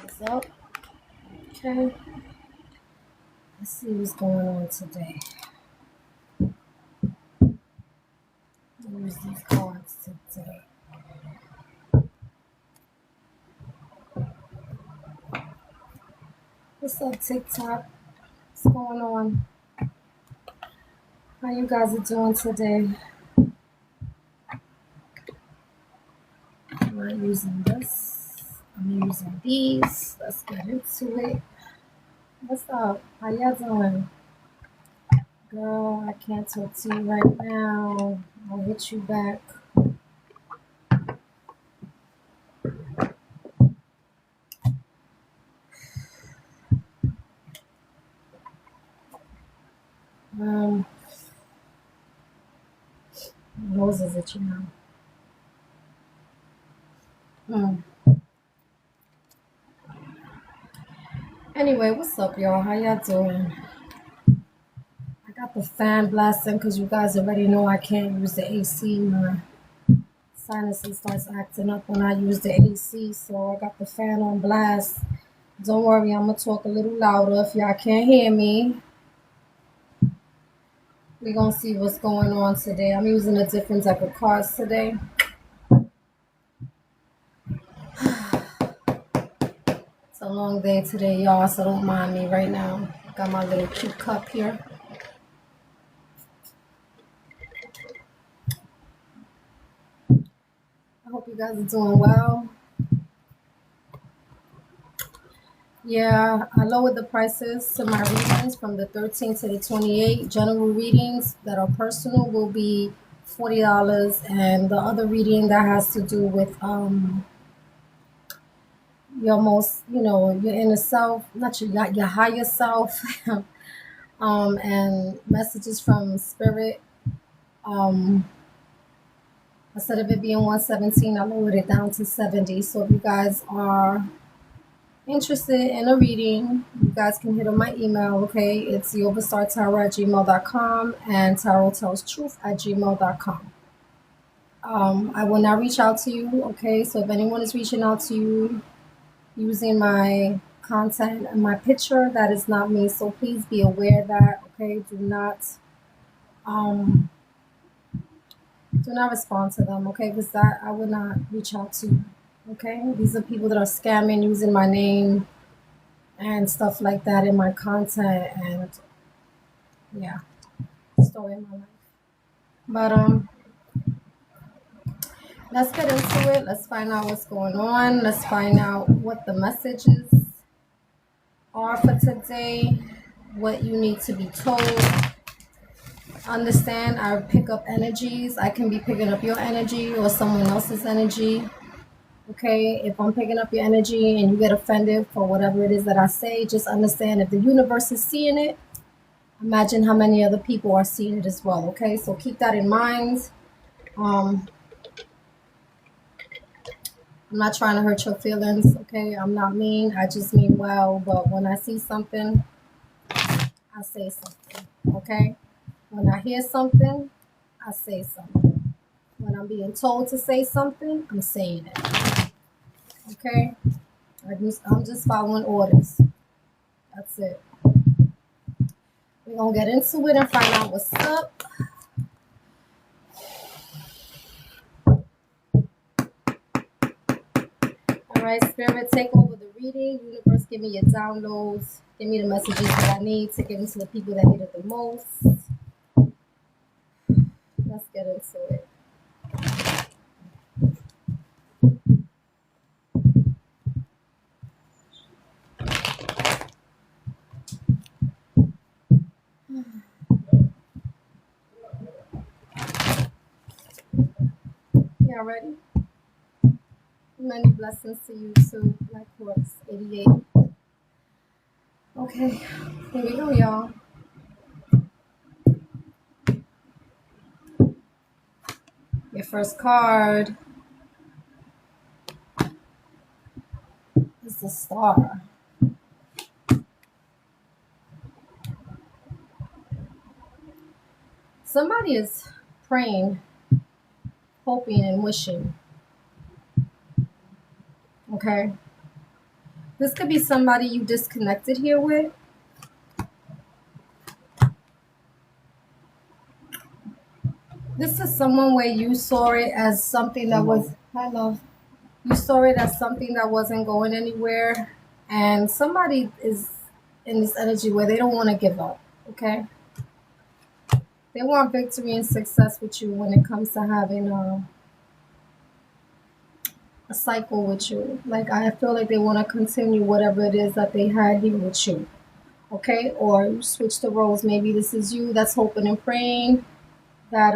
is up. Okay. Let's see what's going on today. Use these cards today. What's up, TikTok? What's going on? How you guys are doing today? I'm not using this. I'm using these. Let's get into it. What's up? How y'all doing? Girl, I can't talk to you right now. I'll hit you back. Nose is itching now. Anyway, what's up, y'all? How y'all doing? I got the fan blasting because you guys already know I can't use the AC. My sinuses starts acting up when I use the AC, so I got the fan on blast. Don't worry, I'm gonna talk a little louder if y'all can't hear me. We're gonna see what's going on today. I'm using a different type of cards today. It's a long day today, y'all, so don't mind me right now. Got my little cute cup here. I hope you guys are doing well. Yeah, I lowered the prices to my readings from the 13 to the 28. General readings that are personal will be $40, and the other reading that has to do with your most, your inner self, not your higher self, and messages from spirit. Instead of it being 117, I lowered it down to 70. So if you guys are interested in a reading, you guys can hit on my email, okay? It's yogastartarot@gmail.com and tarottellstruth@gmail.com. I will not reach out to you, okay? So if anyone is reaching out to you using my content and my picture, that is not me. So please be aware of that, okay? Do not respond to them, okay? Because that I would not reach out to you, okay? These are people that are scamming using my name and stuff like that in my content, and yeah, story in my life. But let's get into it. Let's find out what's going on. Let's find out what the messages are for today, what you need to be told. Understand, I pick up energies. I can be picking up your energy or someone else's energy. Okay, if I'm picking up your energy and you get offended for whatever it is that I say, just understand if the universe is seeing it, imagine how many other people are seeing it as well. Okay, so keep that in mind. I'm not trying to hurt your feelings. Okay, I'm not mean. I just mean well. But when I see something, I say something. Okay, when I hear something, I say something. When I'm being told to say something, I'm saying it. Okay, I'm just following orders. That's it. We're gonna get into it and find out what's up. All right, Spirit, take over the reading. Universe, give me your downloads. Give me the messages that I need to get into the people that need it the most. Let's get into it. Y'all ready? Many blessings to you too. Like horse 88. Okay, here we go, y'all. Your first card is the Star. Somebody is praying, hoping, and wishing. Okay. This could be somebody you disconnected here with. This is someone where you saw it as something that was, hello, you saw it as something that wasn't going anywhere. And somebody is in this energy where they don't want to give up, okay? They want victory and success with you when it comes to having a cycle with you. Like, I feel like they want to continue whatever it is that they had here with you, okay? Or you switch the roles. Maybe this is you that's hoping and praying that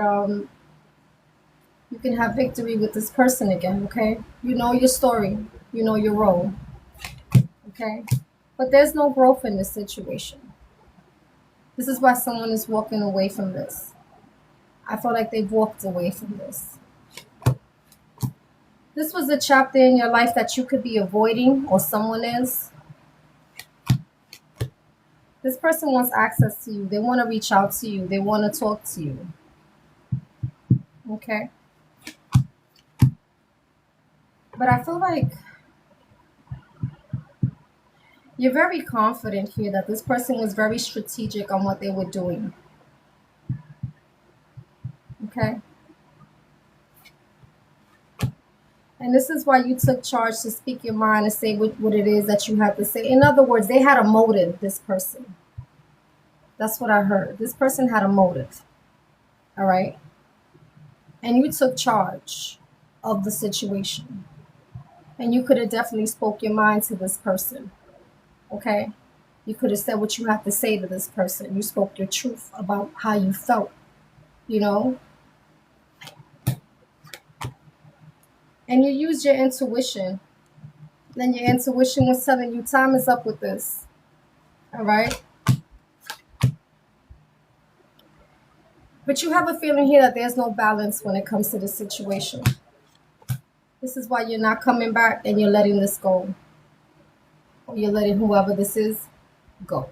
you can have victory with this person again, okay? You know your story, you know your role, okay? But there's no growth in this situation. This is why someone is walking away from this. I feel like they've walked away from this. This was a chapter in your life that you could be avoiding, or someone is. This person wants access to you. They want to reach out to you. They want to talk to you. Okay? But I feel like you're very confident here that this person was very strategic on what they were doing. Okay? And this is why you took charge to speak your mind and say what it is that you have to say. In other words, they had a motive, this person. That's what I heard. This person had a motive. All right? And you took charge of the situation. And you could have definitely spoke your mind to this person. Okay? You could have said what you have to say to this person. You spoke your truth about how you felt, you know? And you used your intuition. Then your intuition was telling you time is up with this. All right? But you have a feeling here that there's no balance when it comes to the situation. This is why you're not coming back and you're letting this go. Or you're letting whoever this is go.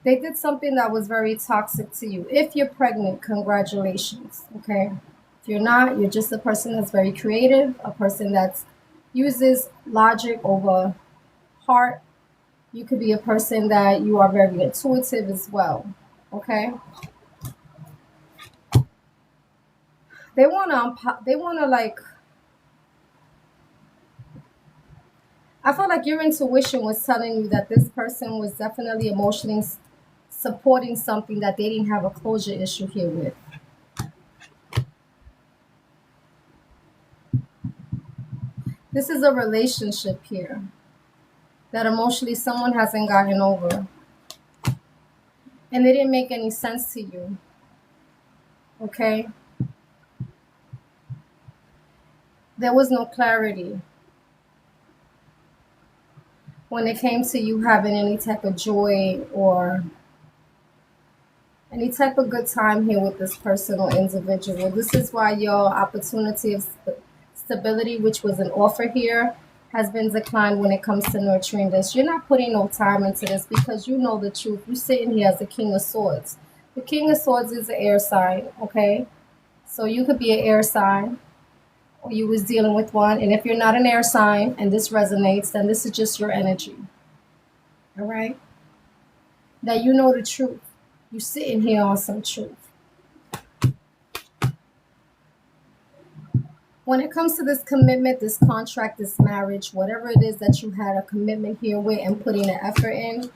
They did something that was very toxic to you. If you're pregnant, congratulations, okay? If you're not, you're just a person that's very creative, a person that uses logic over heart. You could be a person that you are very intuitive as well, okay? They wanna like, I feel like your intuition was telling you that this person was definitely emotionally supporting something that they didn't have a closure issue here with. This is a relationship here that emotionally someone hasn't gotten over. And it didn't make any sense to you. Okay? There was no clarity when it came to you having any type of joy or any type of good time here with this person or individual. This is why your opportunity of stability, which was an offer here, has been declined when it comes to nurturing this. You're not putting no time into this because you know the truth. You're sitting here as the King of Swords. The King of Swords is an air sign, okay? So you could be an air sign or you was dealing with one. And if you're not an air sign and this resonates, then this is just your energy, all right? That you know the truth. You're sitting here on some truth. When it comes to this commitment, this contract, this marriage, whatever it is that you had a commitment here with and putting the effort in,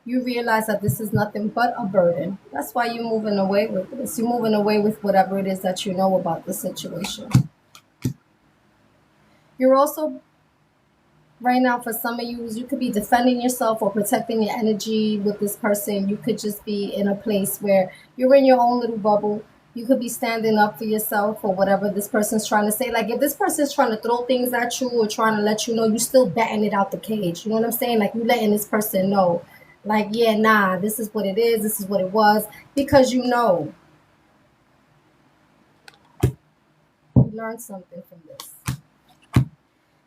you realize that this is nothing but a burden. That's why you're moving away with this. You're moving away with whatever it is that you know about the situation. You're also, right now, for some of you could be defending yourself or protecting your energy with this person. You could just be in a place where you're in your own little bubble. You could be standing up for yourself or whatever this person's trying to say. Like if this person's trying to throw things at you or trying to let you know, you still batting it out the cage. You know what I'm saying? Like you letting this person know, like, yeah, nah, this is what it is. This is what it was. Because you know. You learned something from this.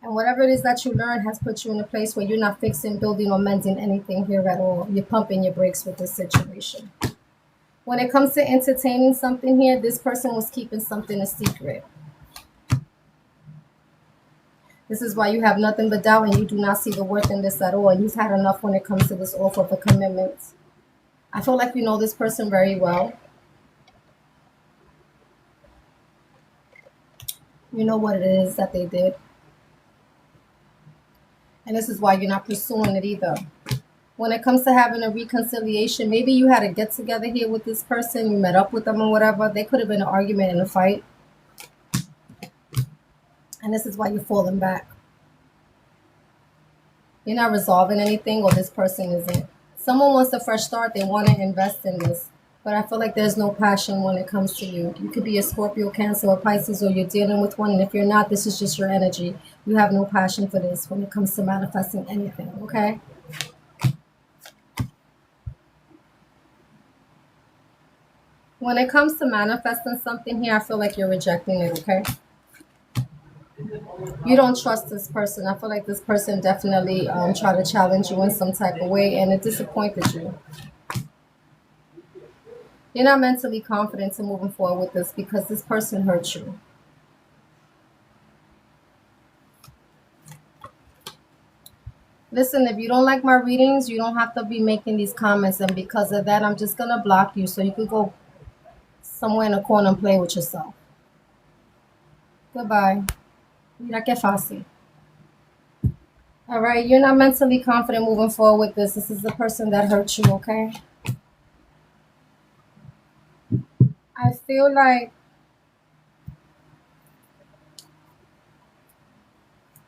And whatever it is that you learn has put you in a place where you're not fixing, building, or mending anything here at all. You're pumping your brakes with this situation. When it comes to entertaining something here, this person was keeping something a secret. This is why you have nothing but doubt and you do not see the worth in this at all. And you've had enough when it comes to this offer of a commitment. I feel like you know this person very well. You know what it is that they did. And this is why you're not pursuing it either. When it comes to having a reconciliation, maybe you had a get together here with this person, you met up with them or whatever. They could have been an argument and a fight. And this is why you're falling back. You're not resolving anything, or this person isn't. Someone wants a fresh start. They want to invest in this. But I feel like there's no passion when it comes to you. You could be a Scorpio, Cancer, or Pisces, or you're dealing with one. And if you're not, this is just your energy. You have no passion for this when it comes to manifesting anything, okay? When it comes to manifesting something here, I feel like you're rejecting it, okay? You don't trust this person. I feel like this person definitely tried to challenge you in some type of way, and it disappointed you. You're not mentally confident in moving forward with this because this person hurt you. Listen, if you don't like my readings, you don't have to be making these comments, and because of that, I'm just going to block you so you could go somewhere in a corner and play with yourself. Goodbye. Mira que fácil. All right, you're not mentally confident moving forward with this. This is the person that hurt you, okay? I feel like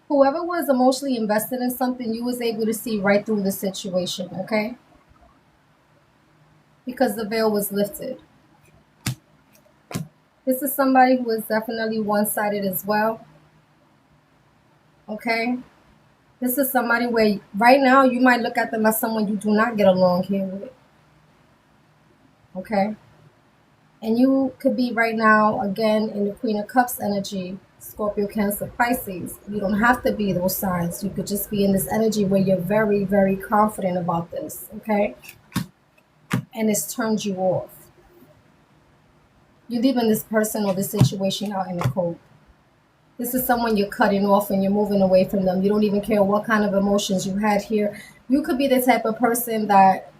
whoever was emotionally invested in something, you was able to see right through the situation, okay? Because the veil was lifted. This is somebody who is definitely one-sided as well, okay? This is somebody where right now you might look at them as someone you do not get along here with, okay? And you could be right now, again, in the Queen of Cups energy, Scorpio, Cancer, Pisces. You don't have to be those signs. You could just be in this energy where you're very, very confident about this, okay? And it's turned you off. You're leaving this person or this situation out in the cold. This is someone you're cutting off and you're moving away from them. You don't even care what kind of emotions you had here. You could be the type of person that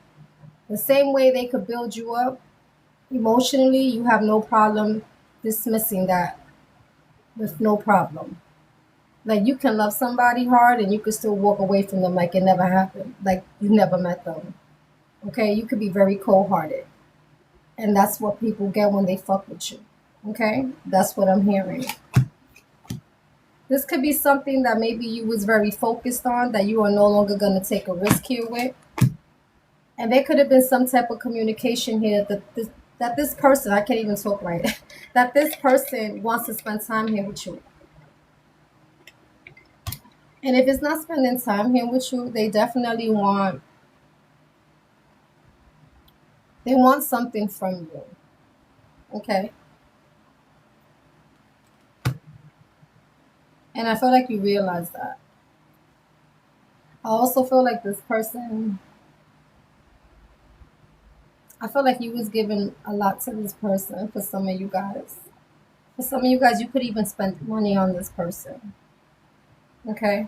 the same way they could build you up emotionally, you have no problem dismissing that with no problem. Like you can love somebody hard and you could still walk away from them like it never happened, like you never met them. Okay, you could be very cold-hearted. And that's what people get when they fuck with you. Okay, that's what I'm hearing. This could be something that maybe you was very focused on that you are no longer going to take a risk here with. And there could have been some type of communication here that this person, I can't even talk right, that this person wants to spend time here with you. And if it's not spending time here with you, they definitely want something from you. Okay? And I feel like you realize that. I also feel like this person, I feel like you was giving a lot to this person for some of you guys. For some of you guys, you could even spend money on this person. Okay?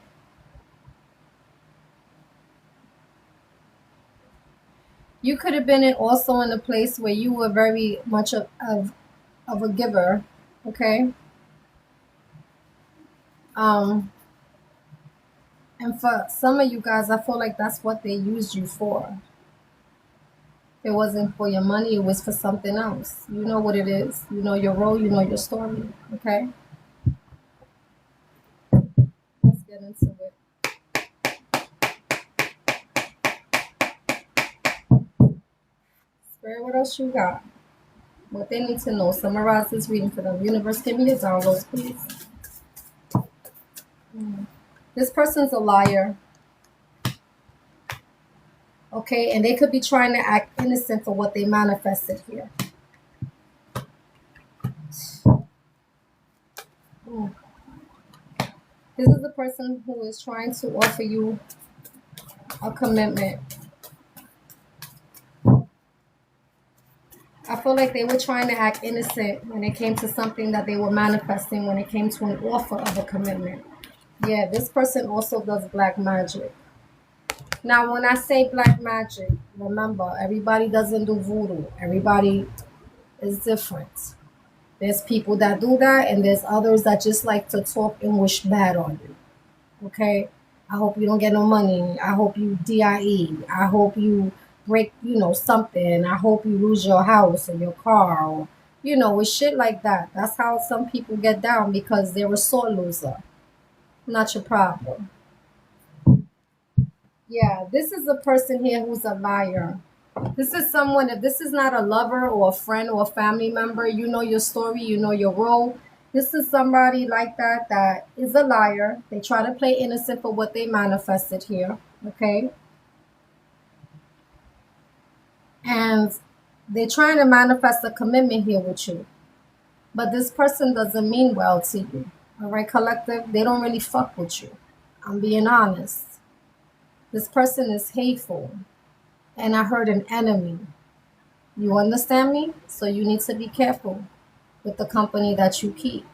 You could have been also in a place where you were very much of a giver. Okay? And for some of you guys, I feel like that's what they used you for. It wasn't for your money, it was for something else. You know what it is. You know your role, you know your story. Okay? Let's get into it. Spirit, what else you got? What they need to know. Summarize this reading for them. Universe, give me your downloads, please. This person's a liar. Okay, and they could be trying to act innocent for what they manifested here. This is the person who is trying to offer you a commitment. I feel like they were trying to act innocent when it came to something that they were manifesting, when it came to an offer of a commitment. Yeah, this person also does black magic. Now, when I say black magic, remember, everybody doesn't do voodoo. Everybody is different. There's people that do that, and there's others that just like to talk and wish bad on you. Okay? I hope you don't get no money. I hope you DIE. I hope you break, something. I hope you lose your house or your car or, with shit like that. That's how some people get down because they're a sore loser. Not your problem. Yeah, this is a person here who's a liar. This is someone, if this is not a lover or a friend or a family member, you know your story, you know your role. This is somebody like that is a liar. They try to play innocent for what they manifested here, okay? And they're trying to manifest a commitment here with you. But this person doesn't mean well to you. All right, collective? They don't really fuck with you. I'm being honest. This person is hateful. And I heard an enemy. You understand me? So you need to be careful with the company that you keep.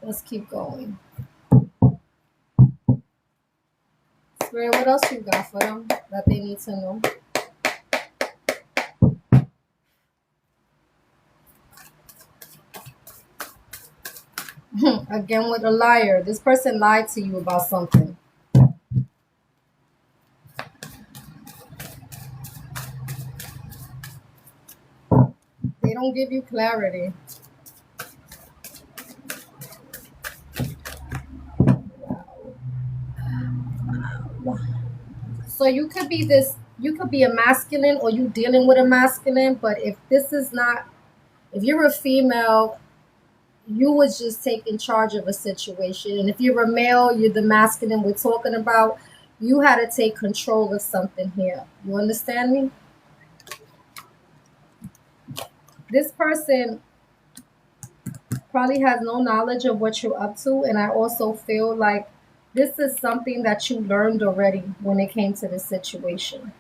Let's keep going. Spirit, what else you got for them that they need to know? Again with a liar. This person lied to you about something. They don't give you clarity. So you could be a masculine or you dealing with a masculine, but if you're a female, you was just taking charge of a situation. And if you're a male, you're the masculine we're talking about, you had to take control of something here. You understand me? This person probably has no knowledge of what you're up to. And I also feel like this is something that you learned already when it came to this situation.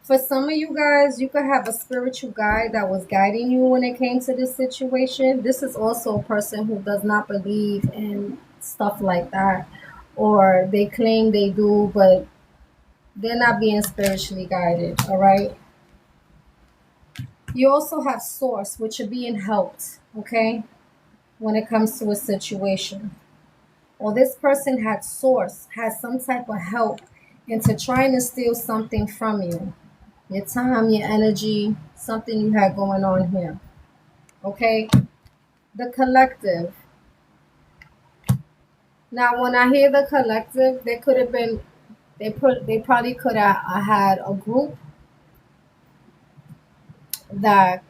For some of you guys, you could have a spiritual guide that was guiding you when it came to this situation. This is also a person who does not believe in stuff like that, or they claim they do, but they're not being spiritually guided. All right. You also have source, which are being helped. Okay, when it comes to a situation, or this person had source, has some type of help into trying to steal something from you, your time, your energy, something you had going on here. Okay? The collective. Now, when I hear the collective, they could have been, they probably could have had a group that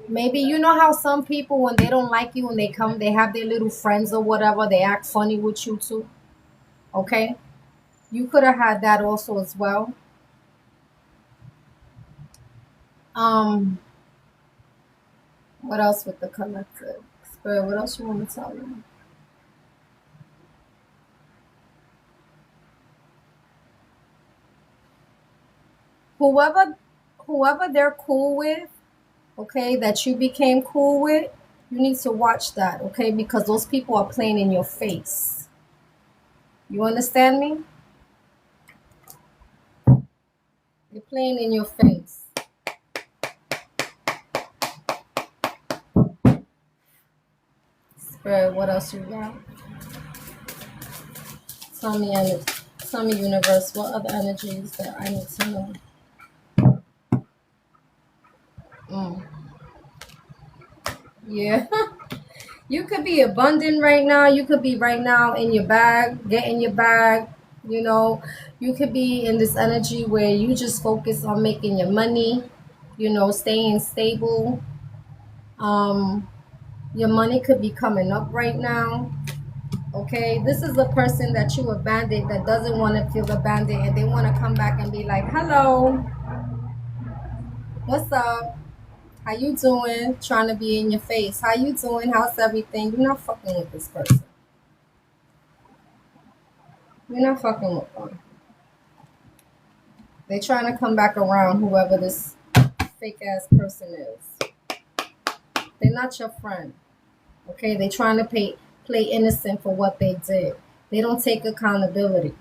maybe you know how some people when they don't like you when they come, they have their little friends or whatever, they act funny with you too. Okay? You could have had that also as well. Um, what else with the collective? Spirit, what else you want to tell me? Whoever whoever they're cool with, okay, that you became cool with, you need to watch that, okay? Because those people are playing in your face. You understand me? They're playing in your face. Spirit, what else you got? Tell me, tell me, universe, what other energies that I need to know? Mm. Yeah. You could be abundant right now. You could be right now in your bag, get in your bag. You know, you could be in this energy where you just focus on making your money, staying stable. Um, your money could be coming up right now. Okay, this is the person that you abandoned that doesn't want to feel abandoned and they want to come back and be like, hello, what's up? How you doing? Trying to be in your face. How you doing? How's everything? You're not fucking with this person. You're not fucking with them. They trying to come back around, whoever this fake ass person is. They're not your friend. Okay, they trying to play innocent for what they did. They don't take accountability.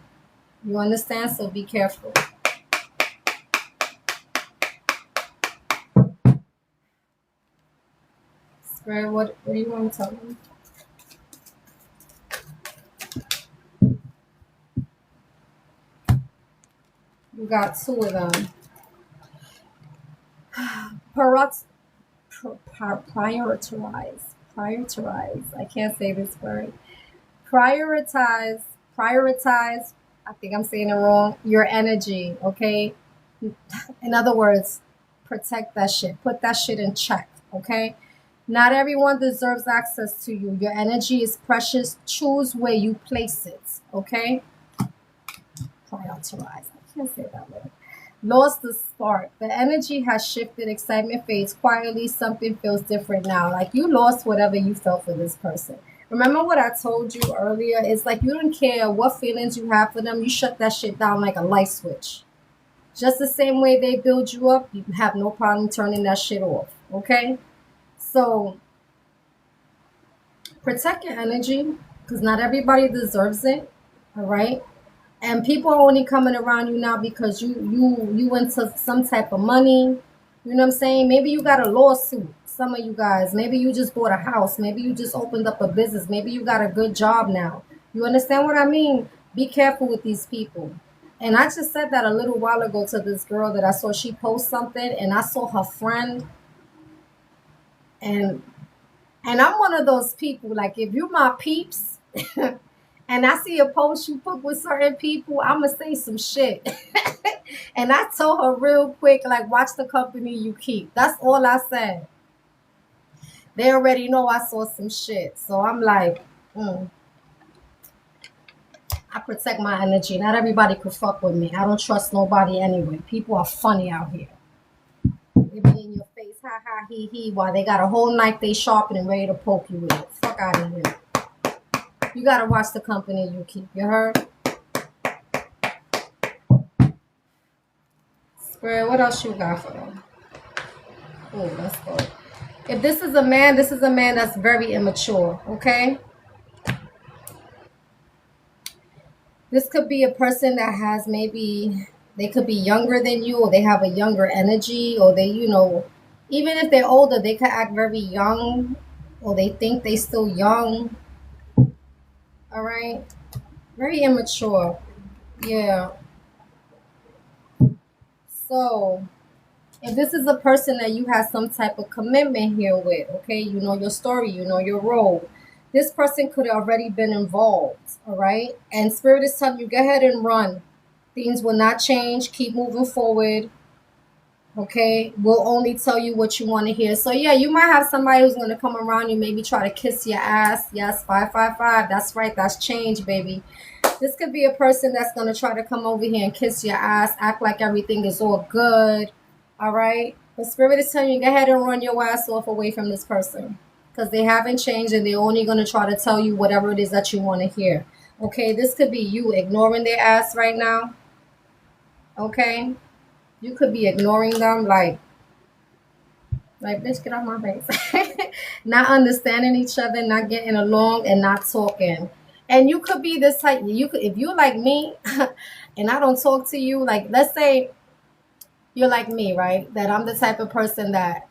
You understand? So be careful. Spirit, what do you want to tell me? You got two of them. Prioritize. Prioritize. I can't say this word. Prioritize. Prioritize. I think I'm saying it wrong. Your energy, okay? In other words, protect that shit. Put that shit in check, okay? Not everyone deserves access to you. Your energy is precious. Choose where you place it, okay? Prioritize. I can't say that word. Lost the spark. The energy has shifted. Excitement fades. Quietly, something feels different now. Like you lost whatever you felt for this person. Remember what I told you earlier? It's like you don't care what feelings you have for them. You shut that shit down like a light switch. Just the same way they build you up, you have no problem turning that shit off. Okay? So protect your energy because not everybody deserves it. All right? And people are only coming around you now because you into some type of money. You know what I'm saying? Maybe you got a lawsuit. Some of you guys. Maybe you just bought a house. Maybe you just opened up a business. Maybe you got a good job now. You understand what I mean? Be careful with these people. And I just said that a little while ago to this girl that I saw. She post something, and I saw her friend, and I'm one of those people. Like if you my peeps, and I see a post you put with certain people, I'ma say some shit. And I told her real quick, like, watch the company you keep. That's all I said. They already know I saw some shit, so I'm like, I protect my energy. Not everybody could fuck with me. I don't trust nobody anyway. People are funny out here. They be in your face, ha ha, he, while they got a whole knife they sharpen and ready to poke you with it. Fuck out of here. You gotta watch the company you keep. You heard? Spirit, what else you got for them? Oh, let's go. If this is a man, this is a man that's very immature, okay? This could be a person that has maybe, they could be younger than you, or they have a younger energy, or they, even if they're older, they could act very young, or they think they still young, all right? Very immature, yeah. So, if this is a person that you have some type of commitment here with, okay, you know your story, you know your role. This person could have already been involved, all right? And Spirit is telling you, go ahead and run. Things will not change. Keep moving forward, okay? We'll only tell you what you want to hear. So, yeah, you might have somebody who's going to come around you, maybe try to kiss your ass. Yes, 555. That's right. That's change, baby. This could be a person that's going to try to come over here and kiss your ass, act like everything is all good. All right. The Spirit is telling you, go ahead and run your ass off away from this person because they haven't changed and they're only going to try to tell you whatever it is that you want to hear. Okay. This could be you ignoring their ass right now. Okay. You could be ignoring them like, bitch, get off my face. Not understanding each other, not getting along, and not talking. And you could be this type, you could, if you're like me and I don't talk to you, like, let's say you're like me, right? That I'm the type of person that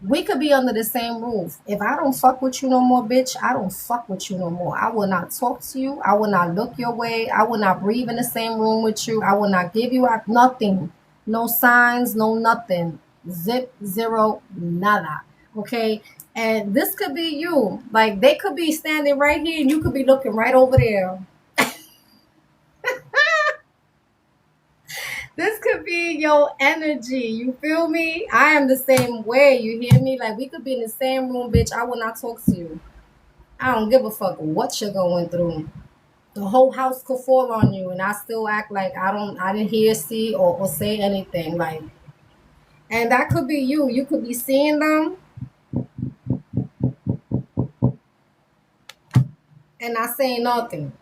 we could be under the same roof. If I don't fuck with you no more, bitch, I don't fuck with you no more. I will not talk to you. I will not look your way. I will not breathe in the same room with you. I will not give you nothing. No signs, no nothing. Zip, zero, nada. Okay? And this could be you. Like, they could be standing right here and you could be looking right over there. This could be your energy. You feel me? I am the same way. You hear me? Like, we could be in the same room, bitch. I will not talk to you. I don't give a fuck what you're going through. The whole house could fall on you and I still act like I didn't hear, see, or say anything. Like, and that could be you. You could be seeing them and not saying nothing.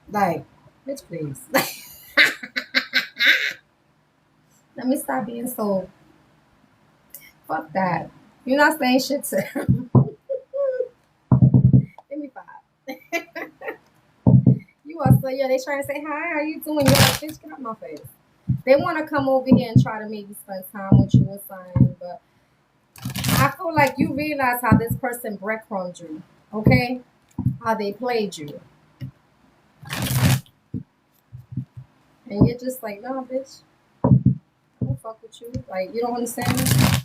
Like, bitch, please. Let me stop being so Fuck that. You're not saying shit to him. Give me five. You are so, yeah, they trying to say, hi, how you doing? You're like, bitch, get out my face. They want to come over here and try to maybe spend time with you or something, but I feel like you realize how this person breadcrumbed you, okay? How they played you. And you're just like, no, bitch, I don't fuck with you. Like, you don't understand?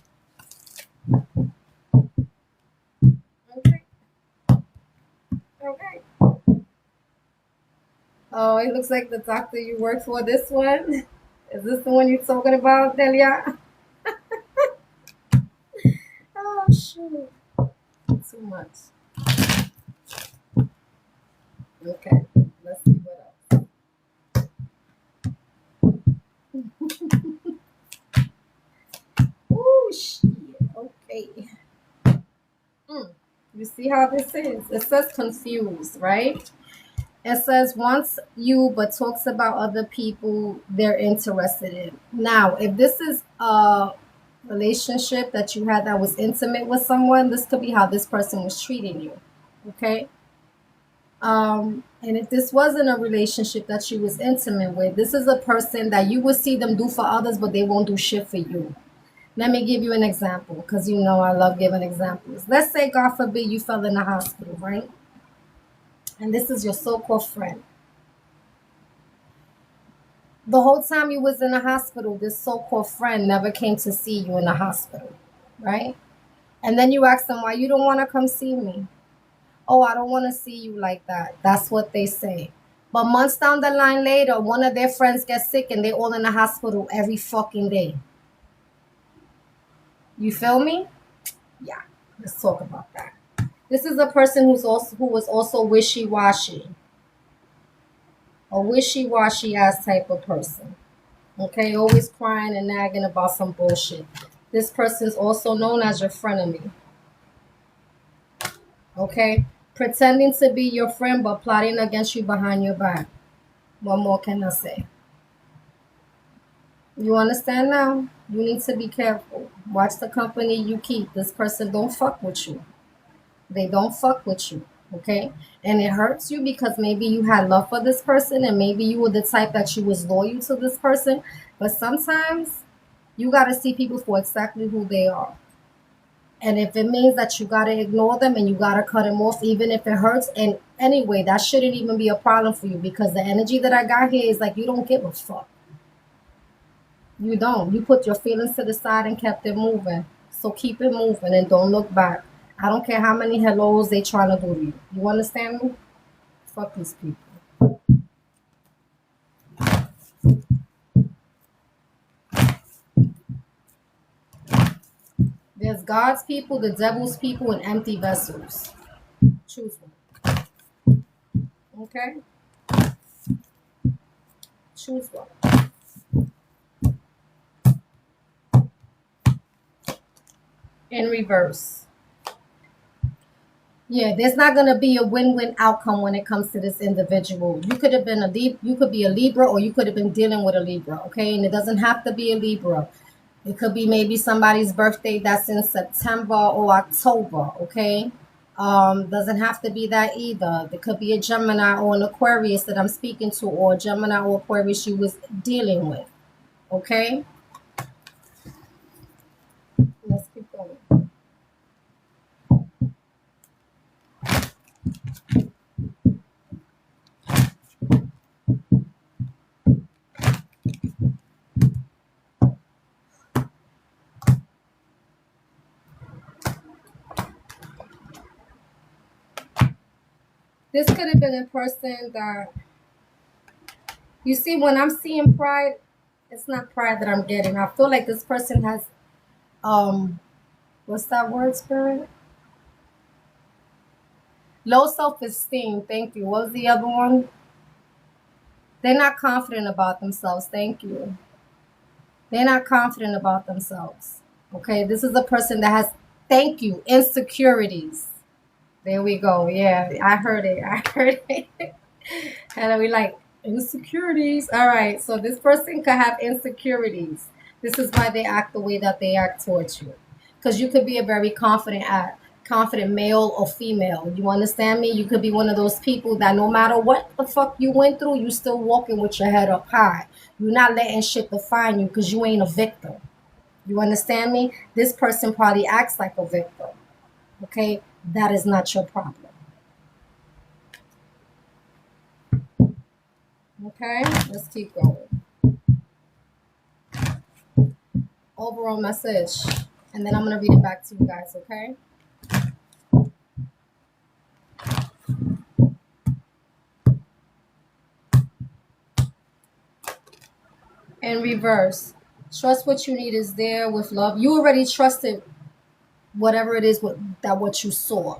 Okay, okay. Oh, it looks like the doctor you work for, this one. Is this the one you're talking about, Delia? Oh, shoot. Too much. Okay, let's see what else. Oh, shit. Okay. Mm. You see how this is? It says confused, right? It says wants you but talks about other people they're interested in. Now, if this is a relationship that you had that was intimate with someone, this could be how this person was treating you. Okay? And if this wasn't a relationship that she was intimate with, this is a person that you would see them do for others, but they won't do shit for you. Let me give you an example, because you know I love giving examples. Let's say, God forbid, you fell in the hospital, right? And this is your so-called friend. The whole time you was in the hospital, this so-called friend never came to see you in the hospital, right? And then you ask them why you don't want to come see me. Oh, I don't want to see you like that. That's what they say. But months down the line later, one of their friends gets sick and they all in the hospital every fucking day. You feel me? Yeah. Let's talk about that. This is a person who was also wishy-washy. A wishy-washy ass type of person. Okay, always crying and nagging about some bullshit. This person is also known as your frenemy. Okay, pretending to be your friend but plotting against you behind your back. What more can I say? You understand now? You need to be careful. Watch the company you keep. This person don't fuck with you. They don't fuck with you. Okay? And it hurts you because maybe you had love for this person and maybe you were the type that you was loyal to this person. But sometimes you got to see people for exactly who they are. And if it means that you got to ignore them and you got to cut them off, even if it hurts, and anyway, that shouldn't even be a problem for you because the energy that I got here is like you don't give a fuck. You don't. You put your feelings to the side and kept it moving. So keep it moving and don't look back. I don't care how many hellos they trying to do to you. You understand me? Fuck these people. There's God's people, the devil's people, and empty vessels. Choose one. Okay? Choose one. In reverse. Yeah, there's not gonna be a win-win outcome when it comes to this individual. You could have been you could be a Libra, or you could have been dealing with a Libra, okay? And it doesn't have to be a Libra. It could be maybe somebody's birthday that's in September or October, okay? Doesn't have to be that either. There could be a Gemini or an Aquarius that I'm speaking to, or a Gemini or Aquarius you was dealing with, okay? Let's keep going. This could have been a person that, you see, when I'm seeing pride, it's not pride that I'm getting. I feel like this person has, what's that word, spirit? Low self-esteem. Thank you. What was the other one? They're not confident about themselves. Thank you. They're not confident about themselves. Okay, this is a person that has, thank you, insecurities. There we go. Yeah, I heard it. I heard it. And we like insecurities. All right, so this person could have insecurities. This is why they act the way that they act towards you. Because you could be a very confident male or female. You understand me? You could be one of those people that no matter what the fuck you went through, you still walking with your head up high. You're not letting shit define you because you ain't a victim. You understand me? This person probably acts like a victim. Okay? That is not your problem. Okay? Let's keep going. Overall message. And then I'm going to read it back to you guys, okay? In reverse. Trust what you need is there with love. You already trusted whatever it is what you saw.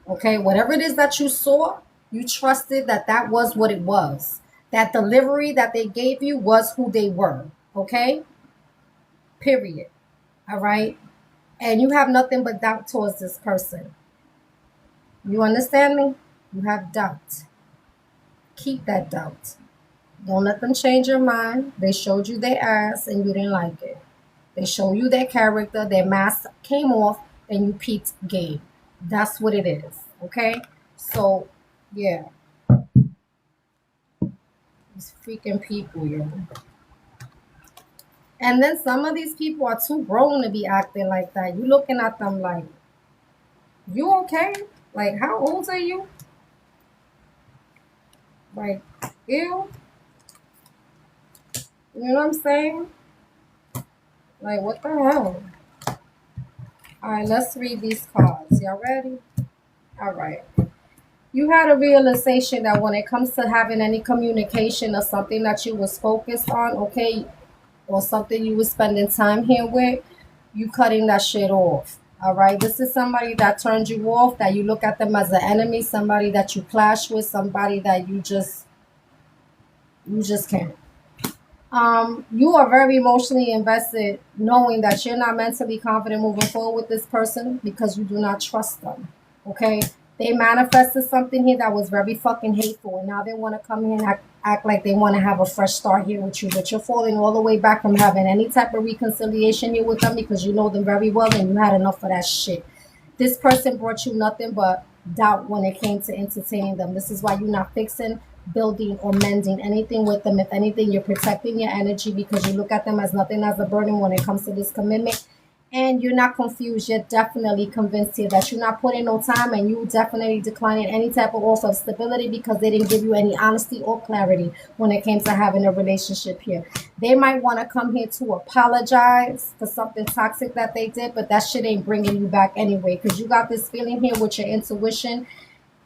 Okay? Whatever it is that you saw, you trusted that was what it was. That delivery that they gave you was who they were. Okay? Period. All right? And you have nothing but doubt towards this person. You understand me? You have doubt. Keep that doubt. Don't let them change your mind. They showed you their ass and you didn't like it. They showed you their character, their mask came off, and you peeped game. That's what it is. Okay? So, yeah. These freaking people, yo. And then some of these people are too grown to be acting like that. You looking at them like, you okay? Like, how old are you? Like, ew. You know what I'm saying? Like, what the hell? All right, let's read these cards. Y'all ready? All right. You had a realization that when it comes to having any communication or something that you was focused on, okay, or something you was spending time here with, you cutting that shit off. All right. This is somebody that turned you off, that you look at them as an enemy, somebody that you clash with, somebody that you just can't. You are very emotionally invested knowing that you're not mentally confident moving forward with this person because you do not trust them. Okay? They manifested something here that was very fucking hateful, and now they want to come here and act like they want to have a fresh start here with you, but you're falling all the way back from having any type of reconciliation here with them because you know them very well and you had enough of that shit. This person brought you nothing but doubt when it came to entertaining them. This is why you're not fixing, building, or mending anything with them. If anything, you're protecting your energy because you look at them as nothing as a burden when it comes to this commitment. And you're not confused. You're definitely convinced here that you're not putting no time, and you definitely declining any type of offer of stability because they didn't give you any honesty or clarity when it came to having a relationship here. They might want to come here to apologize for something toxic that they did, but that shit ain't bringing you back anyway because you got this feeling here with your intuition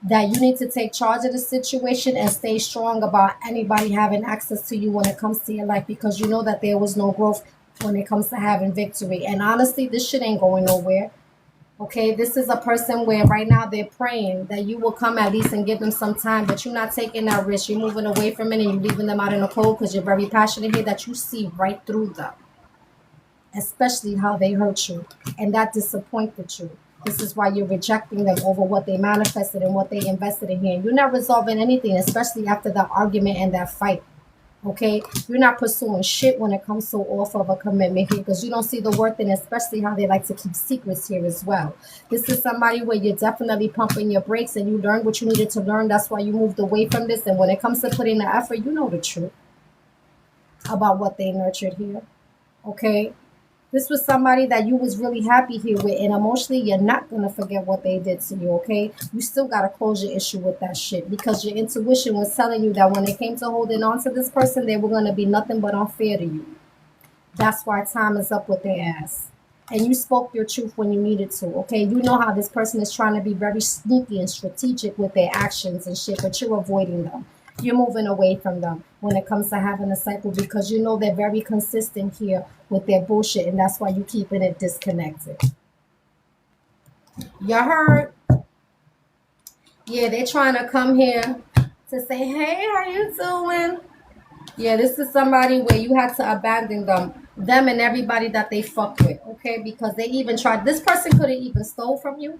that you need to take charge of the situation and stay strong about anybody having access to you when it comes to your life because you know that there was no growth when it comes to having victory. And honestly, this shit ain't going nowhere. Okay, this is a person where right now they're praying that you will come at least and give them some time, but you're not taking that risk. You're moving away from it and you're leaving them out in the cold because you're very passionate here that you see right through them, especially how they hurt you and that disappointed you. This is why you're rejecting them over what they manifested and what they invested in here. You're not resolving anything, especially after that argument and that fight. Okay, you're not pursuing shit when it comes to offer of a commitment here because you don't see the worth in it, especially how they like to keep secrets here as well. This is somebody where you're definitely pumping your brakes and you learned what you needed to learn. That's why you moved away from this. And when it comes to putting the effort, you know the truth about what they nurtured here. Okay, this was somebody that you was really happy here with, and emotionally, you're not gonna forget what they did to you. Okay, you still gotta close your issue with that shit because your intuition was telling you that when it came to holding on to this person, they were gonna be nothing but unfair to you. That's why time is up with their ass. And you spoke your truth when you needed to. Okay, you know how this person is trying to be very sneaky and strategic with their actions and shit, but you're avoiding them. You're moving away from them when it comes to having a cycle because you know they're very consistent here with their bullshit, and that's why you're keeping it disconnected. You heard? Yeah, they're trying to come here to say, hey, how you doing? Yeah, this is somebody where you had to abandon them and everybody that they fuck with, okay? Because they even tried. This person could have even stole from you.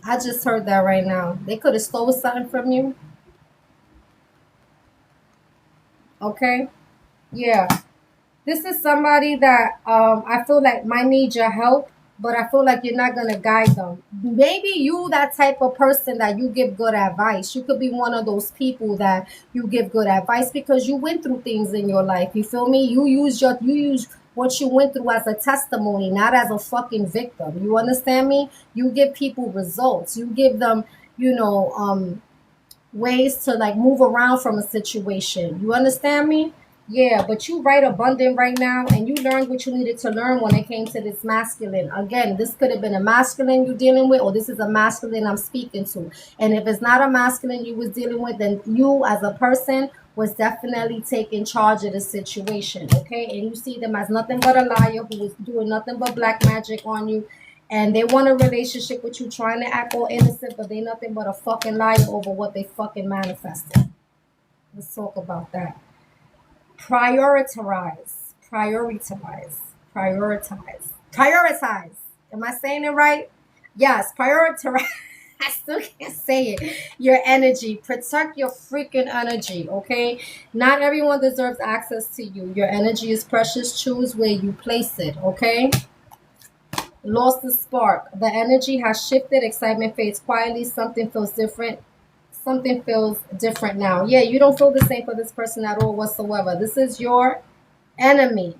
I just heard that right now. They could have stole something from you. Okay? Yeah. This is somebody that I feel like might need your help, but I feel like you're not gonna guide them. Maybe you that type of person that you give good advice. You could be one of those people that you give good advice because you went through things in your life. You feel me? You use what you went through as a testimony, not as a fucking victim. You understand me? You give people results. You give them, you know, ways to like move around from a situation. You understand me? Yeah, but you right abundant right now, and you learned what you needed to learn when it came to this masculine. Again, this could have been a masculine you're dealing with, or this is a masculine I'm speaking to. And if it's not a masculine you was dealing with, then you as a person was definitely taking charge of the situation. Okay, and you see them as nothing but a liar who was doing nothing but black magic on you, and they want a relationship with you, trying to act all innocent, but they nothing but a fucking liar over what they fucking manifested. Let's talk about that. Prioritize. Am I saying it right? Yes, prioritize. I still can't say it. Your energy. Protect your freaking energy, okay? Not everyone deserves access to you. Your energy is precious. Choose where you place it, okay? Lost the spark. The energy has shifted. Excitement fades quietly. Something feels different. Something feels different now. Yeah, you don't feel the same for this person at all whatsoever. This is your enemy,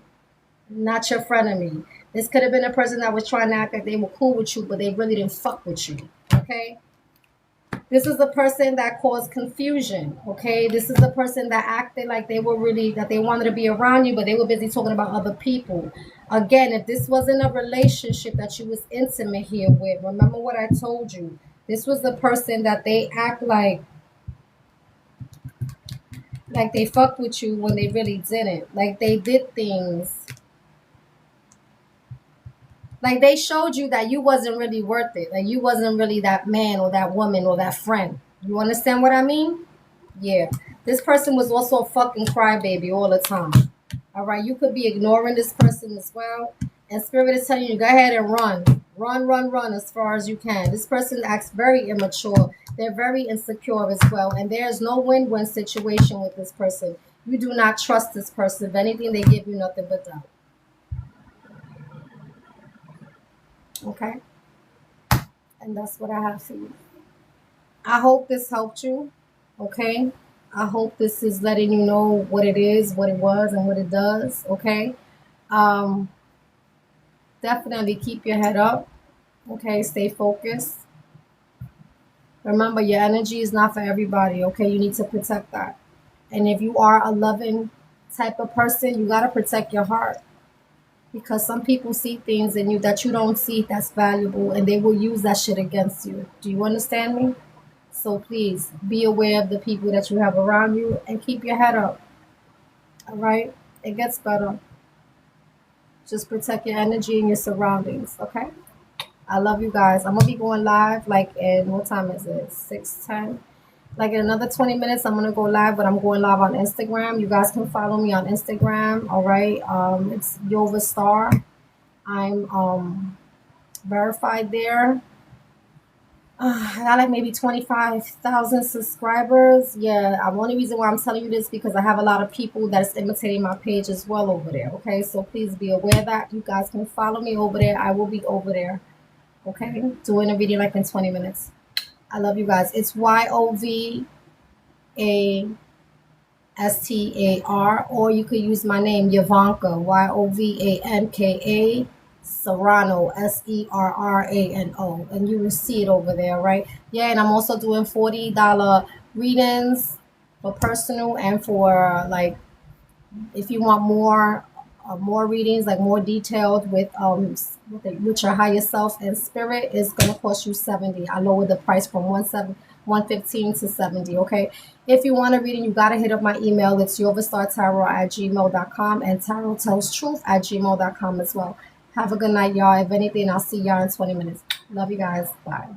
not your frenemy. This could have been a person that was trying to act like they were cool with you, but they really didn't fuck with you. Okay? This is a person that caused confusion. Okay? This is a person that acted like they were really, that they wanted to be around you, but they were busy talking about other people. Again, if this wasn't a relationship that you was intimate here with, remember what I told you. This was the person that they act like they fucked with you when they really didn't. Like they did things. Like they showed you that you wasn't really worth it. Like you wasn't really that man or that woman or that friend. You understand what I mean? Yeah. This person was also a fucking crybaby all the time. All right. You could be ignoring this person as well. And spirit is telling you, go ahead and run. Run as far as you can. This person acts very immature. They're very insecure as well. And there's no win-win situation with this person. You do not trust this person. If anything, they give you nothing but doubt. Okay? And that's what I have for you. I hope this helped you. Okay? I hope this is letting you know what it is, what it was, and what it does. Okay? Um, Definitely keep your head up. Okay? Stay focused. Remember, your energy is not for everybody. Okay? You need to protect that. And if you are a loving type of person, you got to protect your heart. Because some people see things in you that you don't see that's valuable, and they will use that shit against you. Do you understand me? So please be aware of the people that you have around you and keep your head up. All right? It gets better. Just protect your energy and your surroundings. Okay? I love you guys. I'm gonna be going live like in what time is it? 6:10. Like in another 20 minutes, I'm gonna go live, but I'm going live on Instagram. You guys can follow me on Instagram. All right. It's Yova Star. I'm verified there. I got like maybe 25,000 subscribers. Yeah, the only reason why I'm telling you this because I have a lot of people that's imitating my page as well over there. Okay, so please be aware that you guys can follow me over there. I will be over there. Okay, doing a video like in 20 minutes. I love you guys. It's YOVASTAR, or you could use my name, Yovanka, YOVANKA Serrano, SERRANO, and you will see it over there, right? Yeah, and I'm also doing $40 readings for personal and for like if you want more readings, like more detailed with your higher self and spirit, is gonna cost you 70. I lowered the price from 115 to 70. Okay. If you want a reading, you gotta hit up my email. It's yoverstartarot@gmail.com and tarottellstruth@gmail.com as well. Have a good night, y'all. If anything, I'll see y'all in 20 minutes. Love you guys. Bye.